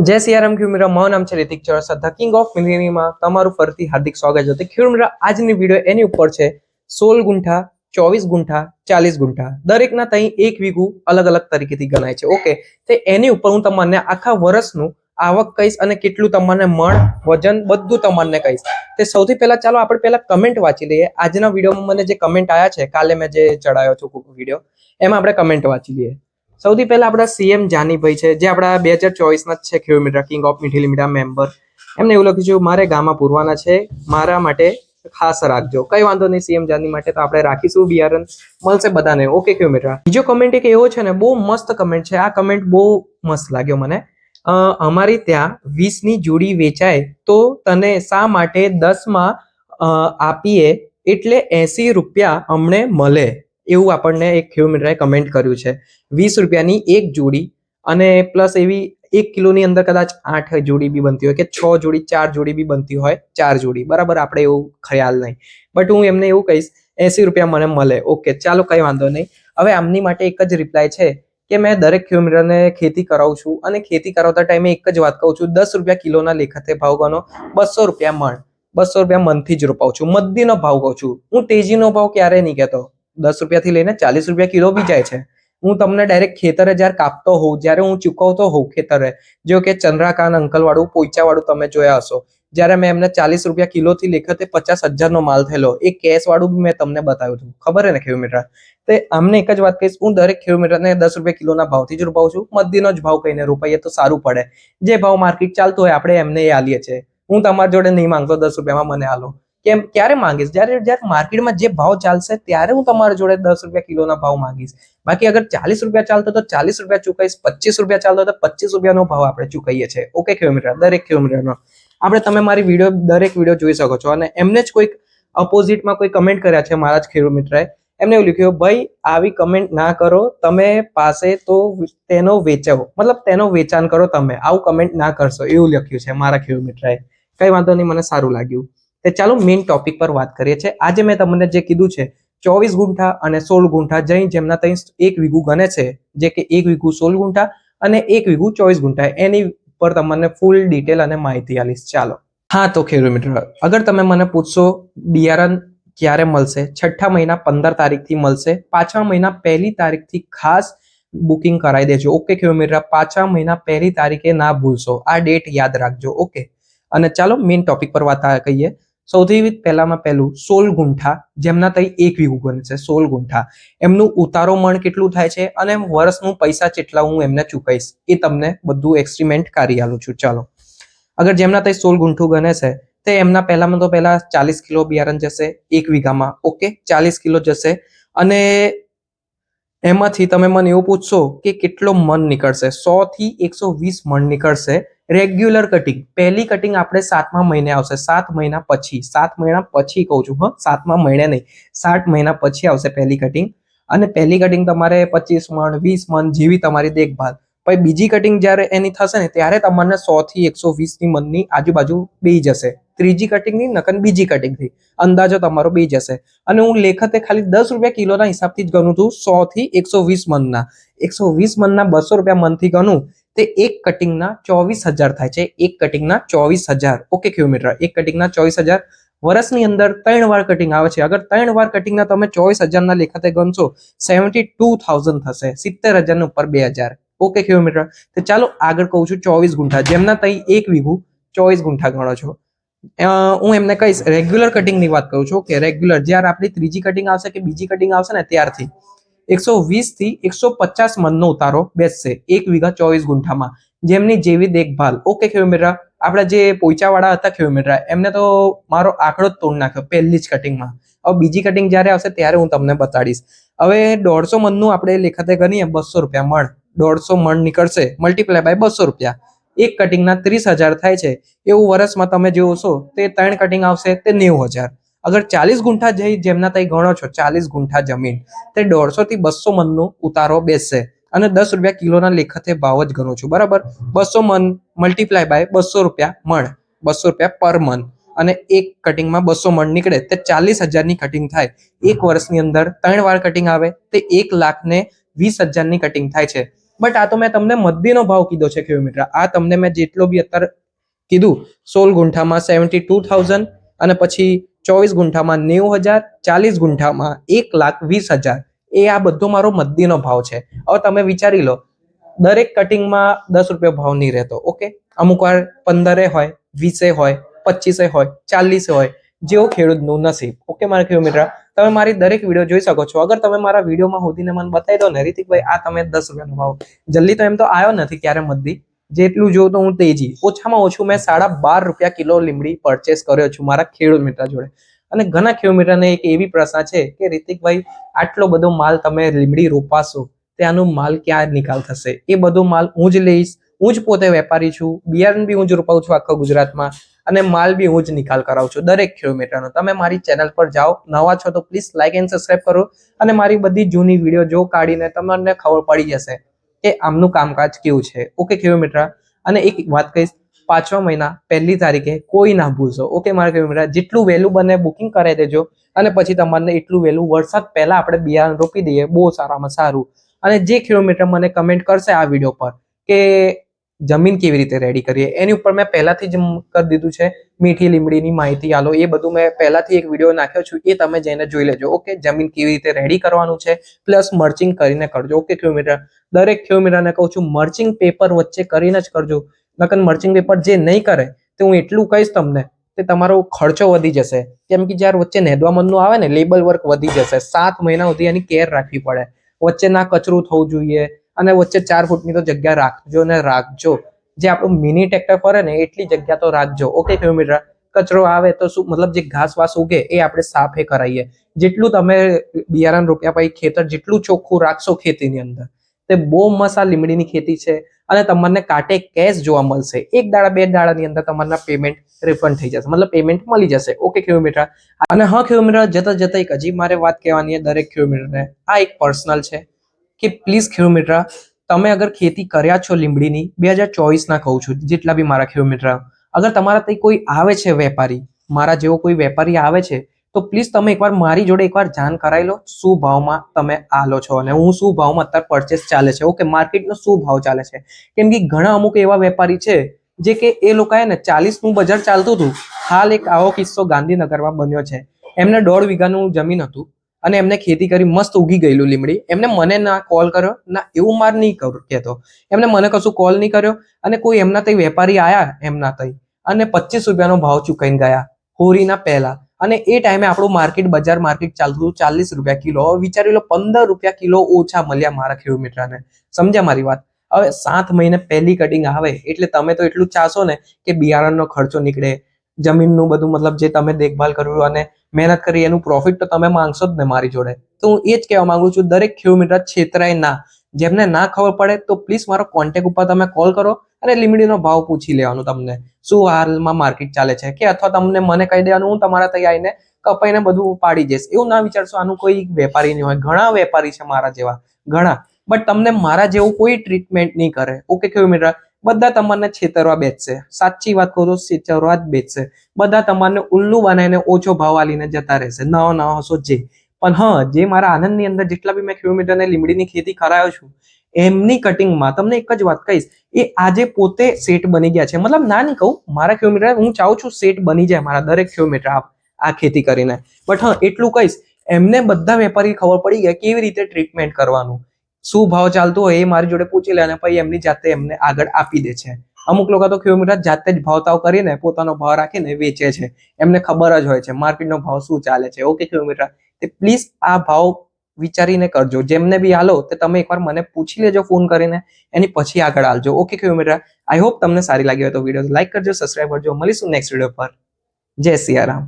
જય સિયારામ ખેડૂત મારું નામ છે રિતિક ચૌરસા ધ કિંગ ઓફ મિલેનિયમમાં તમારું ફરીથી હાર્દિક સ્વાગત છે. ખેડૂત આજની વિડીયો એની ઉપર છે 16 ગુંઠા, 24 ગુંઠા, 40 ગુંઠા દરેકના ત્યાં એક વીઘું અલગ અલગ તરીકેથી ગણાય છે. ઓકે, તો એની ઉપર હું તમને આખા વર્ષનું આવક કહીશ અને કેટલું તમને મણ વજન બધું તમને કહીશ. તે સૌથી પહેલા ચાલો આપણે પહેલા કમેન્ટ વાંચી લઈએ. આજના વિડીયોમાં મને જે કમેન્ટ આવ્યા છે, કાલે મેં જે ચડાવ્યો છું વિડીયો, એમાં આપણે કમેન્ટ વાંચી લઈએ. સૌથી પહેલા આપણા સીએમ જાનીભાઈ છે, જે આપણા 2024 ના છે ખેડૂત કિંગ ઓફ મીઠી લિમિટેડ મેમ્બર. એમને એવું લખ્યું છે, મારે ગામમાં પૂરવાના છે, મારા માટે ખાસ રાખજો. કઈ વાંધો નહીં સીએમ જાની માટે તો આપણે રાખીશું, બિયારણ મળશે બધાને. ઓકે ખેડૂત. બીજો કમેન્ટ એક એવો છે ને, બહુ મસ્ત કમેન્ટ છે. આ કમેન્ટ બહુ મસ્ત લાગ્યો મને. અમારી ત્યાં 20 ની જોડી વેચાય તો તને શા માટે 10 માં આપીએ, એટલે 80 રૂપિયા અમને મળે, એવું આપણને એક ખેડૂત કમેન્ટ કર્યું છે. 20 રૂપિયાની એક જોડી અને પ્લસ એવી 1 કિલોની અંદર કદાચ 8 જોડી બી બનતી હોય કે 6 જોડી 4 જોડી બી બનતી હોય, 4 જોડી બરાબર, આપણે એવું ખ્યાલ નહીં, બટ હું એમને એવું કહીશ 80 રૂપિયા મને મળે. ઓકે ચાલો, કઈ વાંધો નહીં. હવે આમની માટે એક જ રિપ્લાય છે કે મેં દરેક ખેડૂતને ખેતી કરાવું છું અને ખેતી કરાવતા ટાઈમે એક જ વાત કહું છું, 10 રૂપિયા કિલોના લેખતે ભાવ ગણો, 200 રૂપિયા મણ, 200 રૂપિયા મનથી જ રોપાવું છું, મદ્દીનો ભાવ કહું છું. હું તેજીનો ભાવ ક્યારે નહીં કહેતો. 10 રૂપિયાથી લઈને 40 રૂપિયા કિલો બી જાય છે. હું તમને ડાયરેક્ટ ખેતરે જ્યારે કાપતો હોઉં, જ્યારે હું ચૂકવતો હોઉં ખેતરે, જો કે ચંદ્રકાંત અંકલ વાળું પોઈચા વાળું તમે જોયા હશો, જ્યારે મેં એમને 40 રૂપિયા કિલોથી લેખતે 50,000 નો માલ થયેલો, એ કેશ વાળું બી મેં તમને બતાવ્યું હતું, ખબર હે ને ખેડૂત. તો આમને એક જ વાત કહીશ, હું દરેક ખેડૂતને 10 રૂપિયા કિલોના ભાવથી જ રોપાવું છું. મદ્દીનો જ ભાવ કહીને રોપાઈએ તો સારું પડે. જે ભાવ માર્કેટ ચાલતો હોય આપણે એમને આલીએ છીએ. હું તમારી જોડે નહીં માંગતો 10 રૂપિયામાં મને આલો. કેમ ક્યારે માંગીશ? જ્યારે માર્કેટમાં જે ભાવ ચાલશે ત્યારે હું તમારી જોડે 10 રૂપિયા કિલોના ભાવ માંગીશ. બાકી અગર 40 રૂપિયા ચાલતો તો 40 રૂપિયા ચૂકવીશ, 25 રૂપિયા ચાલતો તો 25 રૂપિયાનો ભાવ આપણે ચૂકવીએ છીએ. ઓકે ખેડૂત, દરેક ખેડૂતનો આપણે, તમે મારી વિડીયો દરેક વિડીયો જોઈ શકો છો. અને એમને જ કોઈક અપોઝિટમાં કોઈ કમેન્ટ કર્યા છે મારા જ ખેડૂત મિત્રએ, એમને એવું લખ્યું, ભાઈ આવી કમેન્ટ ના કરો, તમે પાસે તો તેનો વેચો, મતલબ તેનો વેચાણ કરો, તમે આવું કમેન્ટ ના કરશો, એવું લખ્યું છે મારા ખેડૂત મિત્રએ. કઈ વાંધો નહીં, મને સારું લાગ્યું. તો ચાલો મેઇન ટોપિક પર વાત કરીએ છીએ. આજે મેં તમને જે કીધું છે 24 ગુંઠા અને 16 ગુંઠા, જેમના ત્યાં 1 વીઘું ગણે છે, જે કે 1 વીઘું 16 ગુંઠા અને 1 વીઘું 24 ગુંઠા, એની પર તમને ફૂલ ડિટેલ અને માહિતી આલીશ. ચાલો. હા તો ખેડૂત મિત્ર, અગર તમે મને પૂછશો બિયારણ ક્યારે મળશે, 6ઠા મહિના 15 તારીખથી મળશે. 5મા મહિના 1લી તારીખથી ખાસ બુકિંગ કરાવી દેજો. ઓકે ખેડૂત મિત્ર, 5મા મહિના 1લી તારીખે ના ભૂલશો, આ ડેટ યાદ રાખજો. ઓકે, અને ચાલો મેઇન ટોપિક પર વાત કહીએ. સૌથી પહેલામાં પહેલું 16 ગુંઠા, જેમના ત્યાં 1 વીઘું ગણે છે, 16 ગુંઠા, એમનું ઉતારો મણ કેટલું થાય છે અને વર્ષનું પૈસા કેટલા હું એમને ચૂકવીશ, એ તમને બધું એક્સટ્રીમેન્ટ કરી આલું છું. ચાલો, અગર જેમના ત્યાં 16 ગુંઠું ગણે છે તો એમના પહેલામાં તો પહેલા 40 કિલો બિયારણ જશે 1 વીઘામાં. ઓકે, 40 કિલો જશે. અને એમાંથી તમે મને એવું પૂછશો કે કેટલો મણ નીકળશે, 100 થી 120 મણ નીકળશે. રેગ્યુલર કટિંગ, પહેલી કટિંગ આપણે 7મા મહિને આવશે, 7 મહિના પછી, 7 મહિના પછી કહું છું, 7મા મહિને નહીં, 7 મહિના પછી આવશે પહેલી કટિંગ. અને પહેલી કટિંગ તમારે 25 મણ 20 મણ જેવી તમારી દેખભાળ. પછી બીજી કટિંગ જ્યારે એની થશે ને, ત્યારે તમને 100 થી 120 ની મણની આજુબાજુ બેઈ જશે. ત્રીજી કટિંગ ની નકન બીજી કટિંગ થી અંદાજો તમારો બેઈ જશે. અને હું લેખતે ખાલી 10 રૂપિયા કિલોના હિસાબથી જ ગણું છું, 100 થી 120 મણના, 120 મણના 200 રૂપિયા મણથી ગણું તે એક કટિંગના 24,000 થાય છે. એક કટિંગના 24,000. ઓકે ખેડૂત મિત્ર, એક કટિંગના 24,000. વર્ષની અંદર 3 વાર કટિંગ આવે છે. અગર 3 વાર કટિંગના તમે 24,000 ના લેખાતે ગણશો, 72,000 થશે, 70,000 ને ઉપર 2,000. ઓકે ખેડૂત મિત્ર, તો ચાલો આગળ કહું છું 24 ગુંઠા, જેમના ત્યાં 1 વીઘું 24 ગુંઠા ગણો છો. હું એમને કહીશ, રેગ્યુલર કટિંગની વાત કરું છું. ઓકે, રેગ્યુલર જ્યારે આપણી ત્રીજી કટિંગ આવશે કે બીજી કટિંગ આવશે ને, ત્યારથી 120 થી 150 મણનો ઉતારો બેસશે 1 વીઘા 24 ગુંઠામાં, જેમની જેવી દેખભાલ. ઓકે ખેડૂત મિત્ર, આપણા જે પોઈચાવાળા હતા ખેડૂત મિત્ર, એમને તો મારો આંકડો જ તોડ નાખ્યો પહેલી જ કટિંગમાં. હવે બીજી કટિંગ જ્યારે આવશે ત્યારે હું તમને બતાડીશ. હવે 150 મણનું આપણે લેખાતે ગણીએ, 200 રૂપિયા મણ, 150 મણ નીકળશે, મલ્ટીપ્લાય બાય 200 રૂપિયા, એક કટિંગના 30,000 થાય છે. એવું વર્ષમાં તમે જોશો તે 3 કટિંગ આવશે તે 90,000. અગર 40 ગુંઠા જેમના ત્યાં ગણો છો, 40 ગુંઠા જમીન, તે 150 થી 200 મણનો ઉતારો બેસશે. અને 10 રૂપિયા કિલોના લેખતે ભાવ જ ગણું છું, બરાબર. 200 મણ મલ્ટીપ્લાય બાય 200 રૂપિયા મણ, 200 રૂપિયા પર મણ, અને એક કટિંગમાં 200 મણ નીકળે તે 40,000 ની કટિંગ થાય. એક વર્ષની અંદર 3 વાર કટિંગ આવે તે 1,20,000 ની કટિંગ થાય છે. બટ આ તો મેં તમને મધ્યનો ભાવ કીધો છે ખેડૂત મિત્ર. આ તમને મેં જેટલો બી અત્યારે કીધું 16 ગુંઠામાં 72,000 અને પછી 24 ગુંઠામાં 90,000, 40 ગુંઠામાં 1,20,000, એ આ બધો મારો મધ્યનો ભાવ છે. હવે તમે વિચારી લો, દરેક કટિંગમાં 10 રૂપિયા ભાવ નહીં રહેતો. ઓકે, અમુક વાર 15 હોય, 20 હોય, 25 હોય, 40 હોય, જેવો ખેડૂતનું નસીબ. ઓકે મારા ખેડૂત મિત્ર, તમે મારી દરેક વિડીયો જોઈ શકો છો. અગર તમે મારા વિડીયોમાં હોદીને મને બતાવી દો ને રીતિકભાઈ આ તમે 10 રૂપિયાનો ભાવ, જલ્દી તો એમ તો આવ્યો નથી ક્યારે મદ્દી, જેટલું જોઉં તો હું તેજી ઓછામાં ઓછું મેં 12.5 રૂપિયા કિલો લીમડી પરચેસ કર્યો છું મારા ખેડૂત મિત્ર જોડે. અને ઘણા ખેડૂત મિત્રને એક એવી પ્રશ્ન છે કે રીતિકભાઈ આટલો બધો માલ તમે લીમડી રોપાશો, ત્યાંનો માલ ક્યાં નિકાલ થશે? એ બધો માલ હું જ લઈશ. હું જ પોતે વેપારી છું, બિયારણ બી હું જ રોપાવું છું આખા ગુજરાતમાં, અને માલ બી હું જ નિકાલ કરાવું છું દરેક ખેડૂત મિત્રનો. તમે મારી ચેનલ પર જાઓ, નવા છો તો પ્લીઝ લાઈક એન્ડ સબસ્ક્રાઇબ કરો, અને મારી બધી જૂની વિડીયો જો કાઢીને તમને ખબર પડી જશે કે આમનું કામકાજ કેવું છે. ઓકે ખેડૂત મિત્ર, અને એક વાત કહીશ, 5મા મહિના 1લી તારીખે કોઈ ના ભૂલશો. ઓકે મારા ખેડૂત મિત્ર, જેટલું વહેલું બને બુકિંગ કરાવી દેજો, અને પછી તમારે એટલું વહેલું વરસાદ પહેલા આપણે બિયારણ રોપી દઈએ, બહુ સારામાં સારું. અને જે ખેડૂત મિત્ર મને કમેન્ટ કરશે આ વિડીયો પર કે જમીન કેવી રીતે રેડી કરીએ, એની ઉપર મેં પહેલાથી જ કરી દીધું છે મીઠી લીમડીની માહિતી આલો, એ બધું મેં પહેલાથી એક વિડીયો નાખ્યો છું, એ તમે જઈને જોઈ લેજો. ઓકે, જમીન કેવી રીતે રેડી કરવાનું છે, પ્લસ મર્ચિંગ કરીને કરજો. ઓકે ખેડૂત મિત્ર, દરેક ખેડૂત મિત્રને કહું છું મર્ચિંગ પેપર વચ્ચે કરીને જ કરજો. નકર મર્ચિંગ પેપર જે નહીં કરે તો હું એટલું કહીશ તમને કે તમારો ખર્ચો વધી જશે. કેમ કે જ્યારે વચ્ચે નેદવામંદનું આવે ને, લેબલ વર્ક વધી જશે. 7 મહિના સુધી એની કેર રાખવી પડે, વચ્ચે ના કચરું થવું જોઈએ, અને વચ્ચે 4 ફૂટની તો જગ્યા રાખજો ને રાખજો. જે આપણું મિની ટ્રેક્ટર ફરે ને એટલી જગ્યા તો રાખજો. ઓકે ખેડૂત મિત્ર, કચરો આવે તો શું મતલબ, જે ઘાસ વાસ ઉગે એ આપણે સાફે કરાવીએ. જેટલું તમે બિયારણ રોપ્યા પછી ખેતર જેટલું ચોખ્ખું રાખશો ખેતીની અંદર, તે બહુ મસ્ત આ લીમડીની ખેતી છે. અને તમને કાંટે કેશ જોવા મળશે. 1 દાડા 2 દાડાની અંદર તમારા પેમેન્ટ રિફંડ થઈ જશે, મતલબ પેમેન્ટ મળી જશે. ઓકે ખેડૂત મિત્ર, અને હા ખેડૂત મિત્ર, જતા જતા એક હજી મારે વાત કહેવાની છે દરેક ખેડૂત મિત્રને. આ એક પર્સનલ છે કે પ્લીઝ ખેડૂત મિત્ર, તમે અગર ખેતી કર્યા છો લીમડીની 2024 ના કહું છું, જેટલા બી મારા ખેડૂત મિત્ર, અગર તમારા ત્યાં કોઈ આવે છે વેપારી, મારા જેવો કોઈ વેપારી આવે છે, તો પ્લીઝ તમે એકવાર મારી જોડે એકવાર જાણ કરાવી લો શું ભાવમાં તમે આલો છો, અને હું શું ભાવમાં અત્યારે પરચેસ ચાલે છે. ઓકે, માર્કેટનો શું ભાવ ચાલે છે. કેમ કે ઘણા અમુક એવા વેપારી છે જે કે એ લોકોએ ને 40નું બજાર ચાલતું હતું. હાલ એક આવો કિસ્સો ગાંધીનગરમાં બન્યો છે. એમને 1.5 વીઘાનું જમીન હતું અને એમને ખેતી કરી, મસ્ત ઉગી ગયેલું લીમડી. એમને મને ના કોલ કર્યો ના એવું માર નહીં કહેતો, એમને મને કશું કોલ નહીં કર્યો, અને કોઈ એમના તઈ વેપારી આયા એમના તઈ અને 25 રૂપિયાનો ભાવ ચૂકવીને ગયા હોરીના પહેલા. અને એ ટાઈમે આપણું બજાર માર્કેટ ચાલતું હતું 40 રૂપિયા કિલો. હવે વિચારી લો, 15 રૂપિયા કિલો ઓછા મળ્યા મારા ખેડૂત મિત્રને. સમજ્યા મારી વાત? હવે 7 મહિને પહેલી કટિંગ આવે એટલે તમે તો એટલું જ ચાહશો ને કે બિયારણનો ખર્ચો નીકળે, જમીનનું બધું મતલબ જે તમે દેખભાલ કર્યું અને મહેનત કરી એનું પ્રોફિટ તો તમે માંગશો જ ને મારી જોડે. તો હું એ જ કહેવા માંગુ છું, દરેક ખેડૂત મિત્ર છેતરાય ના. જેમને ના ખબર પડે તો પ્લીઝ મારો કોન્ટેક્ટ ઉપર તમે કોલ કરો અને લીમડીનો ભાવ પૂછી લેવાનું, તમને શું હાલમાં માર્કેટ ચાલે છે, કે અથવા તમને મને કહી દેવાનું, હું તમારા ત્યાં આવીને કપાઈને બધું પાડી જઈશ. એવું ના વિચારશો આનું કોઈ વેપારી નહીં હોય. ઘણા વેપારી છે મારા જેવા, ઘણા, બટ તમને મારા જેવું કોઈ ટ્રીટમેન્ટ નહીં કરે. ઓકે ખેડૂત મિત્ર, બધા તમને છેતરવા બેસશે. સાચી વાત કહું તો છેતરવા જ બેસશે. બધા તમને ઉલ્લુ બનાવીને ઓછો ભાવ આલીને જતા રહેશે. નવા હશો જે. પણ હા, જે મારા આનંદની અંદર જેટલા બી મેં ખેડૂત મિત્રને લીમડીની ખેતી કરાયો છું, એમની કટિંગમાં તમને એક જ વાત કહીશ, એ આજે પોતે સેટ બની ગયા છે. મતલબ ના નહીં કહું, મારા ખેડૂત મિત્ર, હું ચાહું છું સેટ બની જાય મારા દરેક ખેડૂત મિત્ર આ ખેતી કરીને. બટ હા, એટલું કહીશ, એમને બધા વેપારી ખબર પડી ગયા કેવી રીતે ટ્રીટમેન્ટ કરવાનું, શું ભાવ ચાલતો હોય એ મારી જોડે પૂછી લે અને પછી એમની જાતે એમને આગળ આપી દે છે. અમુક લોકો તો ખેડૂત મિત્ર જાતે જ ભાવતાવ કરીને પોતાનો ભાવ રાખીને વેચે છે. એમને ખબર જ હોય છે માર્કેટનો ભાવ શું ચાલે છે. ઓકે ખેડૂત મિત્ર, પ્લીઝ આ ભાવ વિચારીને કરજો. જેમને બી હાલો તે તમે એકવાર મને પૂછી લેજો ફોન કરીને, એની પછી આગળ હાલજો. ઓકે ખેડૂત મિત્ર, આઈ હોપ તમને સારી લાગી હોય તો વિડીયો લાઈક કરજો, સબસ્ક્રાઇબ કરજો. મળીશું નેક્સ્ટ વિડીયો પર. જય સિયારામ.